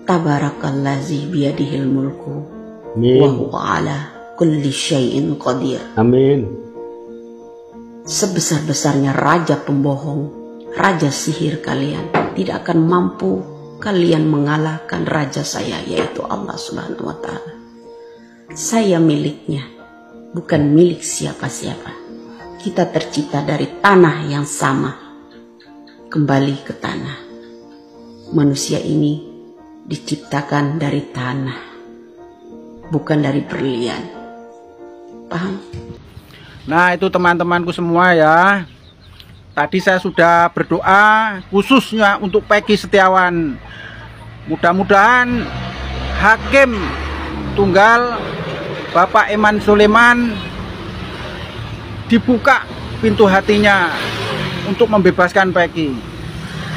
Tabarakalladzi biyadihil mulku wa huwa ala kulli syai'in qadir. Amin. Sebesar-besarnya raja pembohong, raja sihir kalian, tidak akan mampu kalian mengalahkan raja saya, yaitu Allah Subhanahu wa Ta'ala. Saya miliknya, bukan milik siapa-siapa. Kita tercipta dari tanah yang sama, kembali ke tanah. Manusia ini diciptakan dari tanah, bukan dari berlian. Paham? Nah, itu teman-temanku semua ya. Tadi saya sudah berdoa khususnya untuk Peggy Setiawan. Mudah-mudahan hakim tunggal Bapak Eman Sulaiman dibuka pintu hatinya untuk membebaskan Peggy.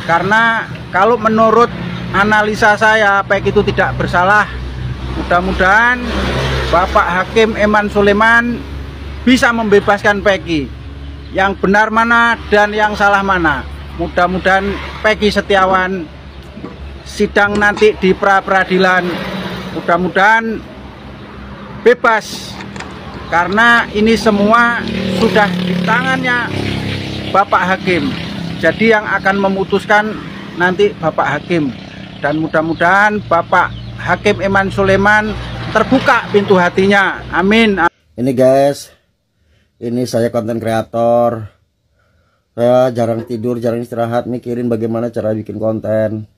Karena kalau menurut analisa saya, Peggy itu tidak bersalah. Mudah-mudahan Bapak Hakim Eman Sulaiman bisa membebaskan Peggy. Yang benar mana dan yang salah mana. Mudah-mudahan Peggy Setiawan sidang nanti di pra-peradilan, mudah-mudahan bebas. Karena ini semua sudah di tangannya Bapak Hakim. Jadi yang akan memutuskan nanti Bapak Hakim. Dan mudah-mudahan Bapak Hakim Eman Sulaiman terbuka pintu hatinya. Amin. Ini guys, ini saya konten kreator. Saya jarang tidur, jarang istirahat, mikirin bagaimana cara bikin konten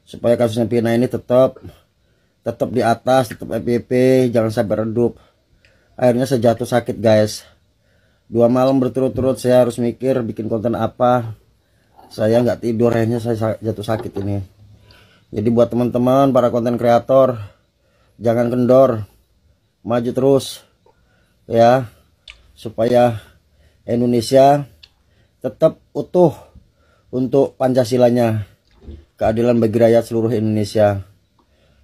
supaya kasusnya Vina ini tetap di atas, tetap FYP, jangan sampai redup. Akhirnya saya jatuh sakit guys. 2 malam berturut-turut saya harus mikir bikin konten apa. Saya nggak tidur, akhirnya saya jatuh sakit ini. Jadi buat teman-teman para konten kreator, jangan kendor, maju terus ya, supaya Indonesia tetap utuh untuk Pancasilanya, keadilan bagi rakyat seluruh Indonesia.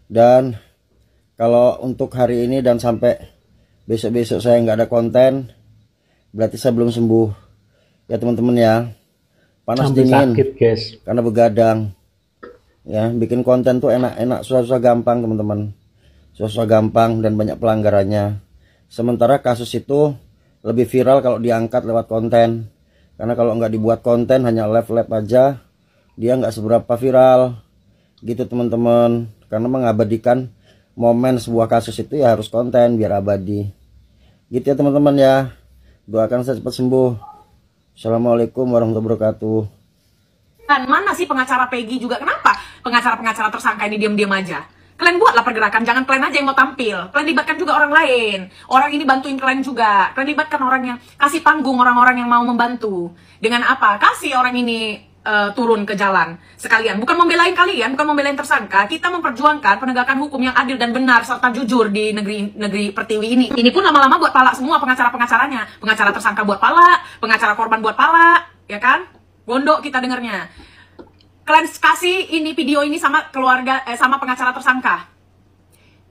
Dan kalau untuk hari ini dan sampai besok-besok saya nggak ada konten, berarti saya belum sembuh ya teman-teman ya. Panas sampai dingin sakit, guys, karena begadang ya. Bikin konten tuh enak-enak, susah-susah gampang teman-teman, susah-susah gampang dan banyak pelanggarannya. Sementara kasus itu lebih viral kalau diangkat lewat konten, karena kalau nggak dibuat konten hanya live aja, dia nggak seberapa viral gitu teman-teman. Karena mengabadikan momen sebuah kasus itu ya harus konten biar abadi gitu ya teman-teman ya. Doakan saya cepat sembuh. Assalamualaikum warahmatullahi wabarakatuh. Dan mana sih pengacara Peggy juga? Kenapa pengacara-pengacara tersangka ini diam-diam aja? Kalian buatlah pergerakan, jangan kalian aja yang mau tampil. Kalian libatkan juga orang lain. Orang ini bantuin kalian juga. Kalian libatkan orang yang kasih panggung, orang-orang yang mau membantu. Dengan apa? Kasih orang ini turun ke jalan sekalian. Bukan membelain kalian, bukan membelain tersangka. Kita memperjuangkan penegakan hukum yang adil dan benar serta jujur di negeri Pertiwi ini. Ini pun lama-lama buat pala semua pengacara-pengacaranya. Pengacara tersangka buat pala, pengacara korban buat pala, ya kan? Gondok kita dengernya. Kalian kasih ini video ini sama keluarga, sama pengacara tersangka.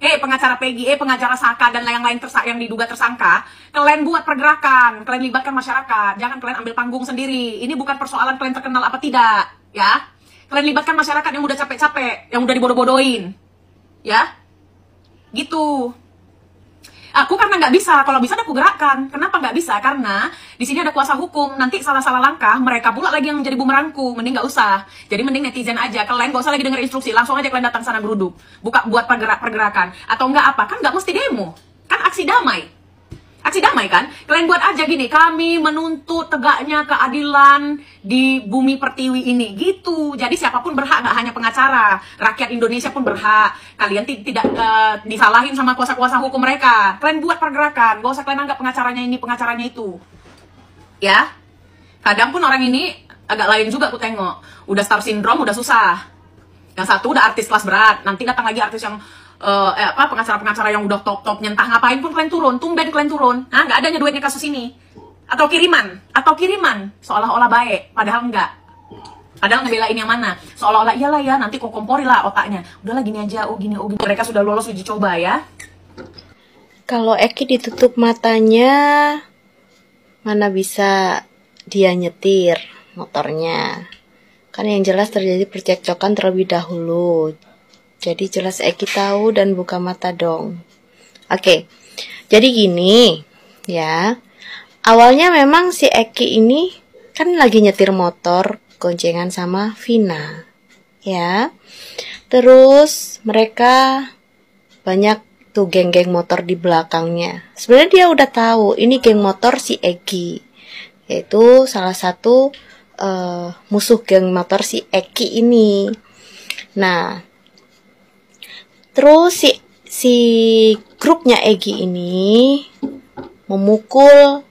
Pengacara Peggy, pengacara Saka dan yang lain yang diduga tersangka, kalian buat pergerakan, kalian libatkan masyarakat, jangan kalian ambil panggung sendiri. Ini bukan persoalan kalian terkenal apa tidak, ya. Kalian libatkan masyarakat yang udah capek-capek, yang udah dibodoh-bodohin, ya. Gitu. Aku karena nggak bisa, kalau bisa aku gerakkan. Kenapa nggak bisa? Karena di sini ada kuasa hukum. Nanti salah-salah langkah, mereka pula lagi yang menjadi bumerangku. Mending nggak usah. Jadi mending netizen aja. Kalian nggak usah lagi denger instruksi. Langsung aja kalian datang sana geruduk. Buat pergerakan. Atau nggak apa? Kan nggak mesti demo. Kan aksi damai. Aksi damai kan? Kalian buat aja gini, kami menuntut tegaknya keadilan di bumi Pertiwi ini. Gitu. Jadi siapapun berhak, nggak hanya pengacara. Rakyat Indonesia pun berhak. Kalian tidak disalahin sama kuasa-kuasa hukum mereka. Kalian buat pergerakan. Gak usah kalian anggap pengacaranya ini, pengacaranya itu. Ya. Kadang pun orang ini agak lain juga aku tengok. Udah star syndrome, udah susah. Yang satu udah artis kelas berat. Nanti datang lagi artis yang pengacara-pengacara yang udah top nyentah ngapain pun kalian turun, tumben kalian turun. Nah, nggak adanya duitnya kasus ini. Atau kiriman, seolah-olah baik, padahal enggak. Padahal ngebelain yang mana? Seolah-olah iyalah ya, nanti kok kompori lah otaknya. Udahlah gini aja, gini. Mereka sudah lolos uji coba ya. Kalau Eki ditutup matanya, mana bisa dia nyetir motornya. Kan yang jelas terjadi percekcokan terlebih dahulu. Jadi jelas Eki tahu dan buka mata dong. Oke, jadi gini ya. Awalnya memang si Eki ini kan lagi nyetir motor goncengan sama Vina. Ya. Terus mereka banyak tuh geng-geng motor di belakangnya. Sebenarnya dia udah tahu ini geng motor si Eki. Yaitu salah satu musuh geng motor si Eki ini. Nah, terus si grupnya Eki ini memukul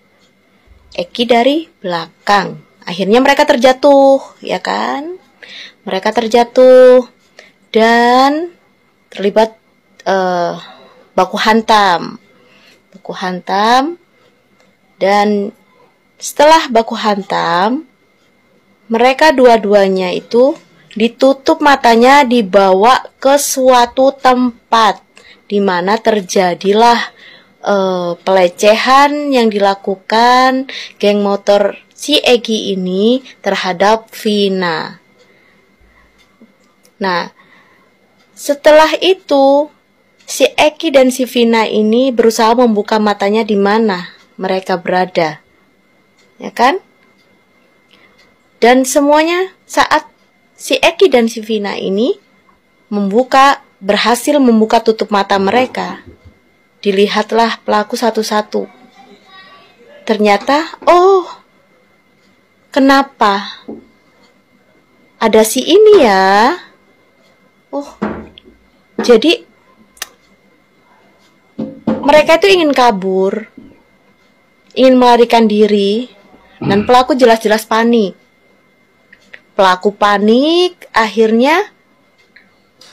Eki dari belakang. Akhirnya mereka terjatuh, ya kan? Mereka terjatuh dan terlibat baku hantam. Baku hantam, dan setelah baku hantam, mereka dua-duanya itu ditutup matanya, dibawa ke suatu tempat di mana terjadilah pelecehan yang dilakukan geng motor si Eki ini terhadap Vina. Nah, setelah itu si Eki dan si Vina ini berusaha membuka matanya di mana mereka berada, ya kan? Dan semuanya saat si Eki dan si Vina ini berhasil membuka tutup mata mereka, dilihatlah pelaku satu-satu. Ternyata, oh, kenapa ada si ini ya? Oh, jadi mereka itu ingin kabur, ingin melarikan diri, dan pelaku jelas-jelas panik. Pelaku panik, akhirnya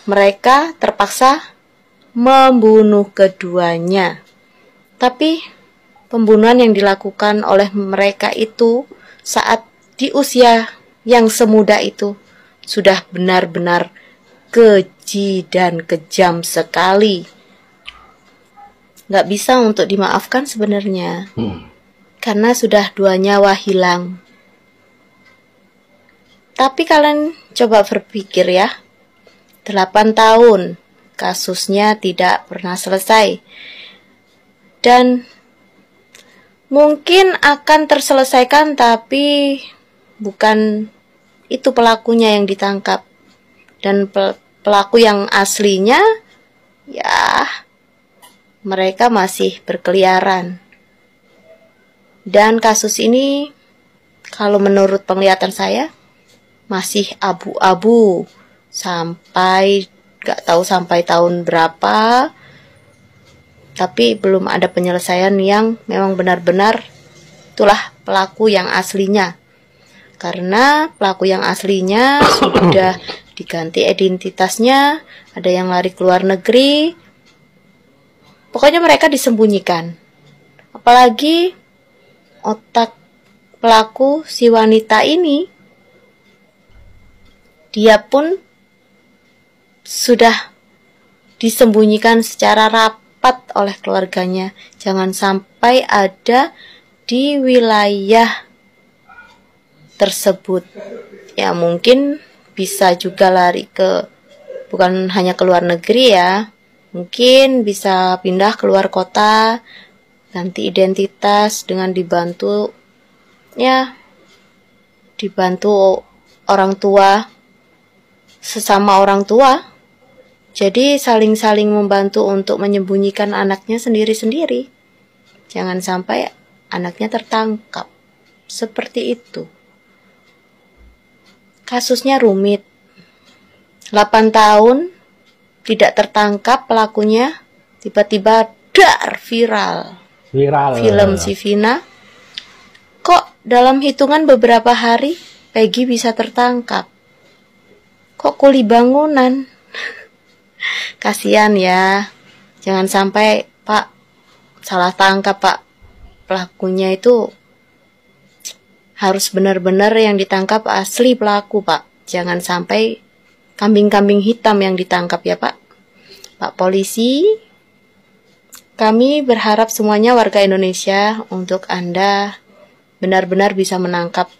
mereka terpaksa membunuh keduanya. Tapi pembunuhan yang dilakukan oleh mereka itu saat di usia yang semuda itu sudah benar-benar keji dan kejam sekali. Gak bisa untuk dimaafkan sebenarnya, karena sudah 2 nyawa hilang. Tapi kalian coba berpikir ya, 8 tahun kasusnya tidak pernah selesai. Dan mungkin akan terselesaikan, tapi bukan itu pelakunya yang ditangkap. Dan pelaku yang aslinya, ya mereka masih berkeliaran. Dan kasus ini, kalau menurut penglihatan saya, masih abu-abu sampai gak tahu sampai tahun berapa, tapi belum ada penyelesaian yang memang benar-benar itulah pelaku yang aslinya. Karena pelaku yang aslinya sudah diganti identitasnya, ada yang lari ke luar negeri, pokoknya mereka disembunyikan. Apalagi otak pelaku si wanita ini, dia pun sudah disembunyikan secara rapat oleh keluarganya. Jangan sampai ada di wilayah tersebut. Ya mungkin bisa juga lari ke, bukan hanya ke luar negeri ya, mungkin bisa pindah ke luar kota, ganti identitas dengan dibantu orang tua, sesama orang tua. Jadi saling-saling membantu untuk menyembunyikan anaknya sendiri-sendiri. Jangan sampai anaknya tertangkap. Seperti itu. Kasusnya rumit. 8 tahun tidak tertangkap pelakunya, tiba-tiba viral. Film si Vina. Kok dalam hitungan beberapa hari Peggy bisa tertangkap? Kok kuli bangunan? Kasihan ya. Jangan sampai Pak salah tangkap Pak. Pelakunya itu harus benar-benar yang ditangkap asli pelaku Pak. Jangan sampai kambing-kambing hitam yang ditangkap ya Pak. Pak Polisi, kami berharap semuanya warga Indonesia untuk Anda benar-benar bisa menangkap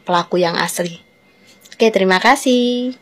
pelaku yang asli. Oke, terima kasih.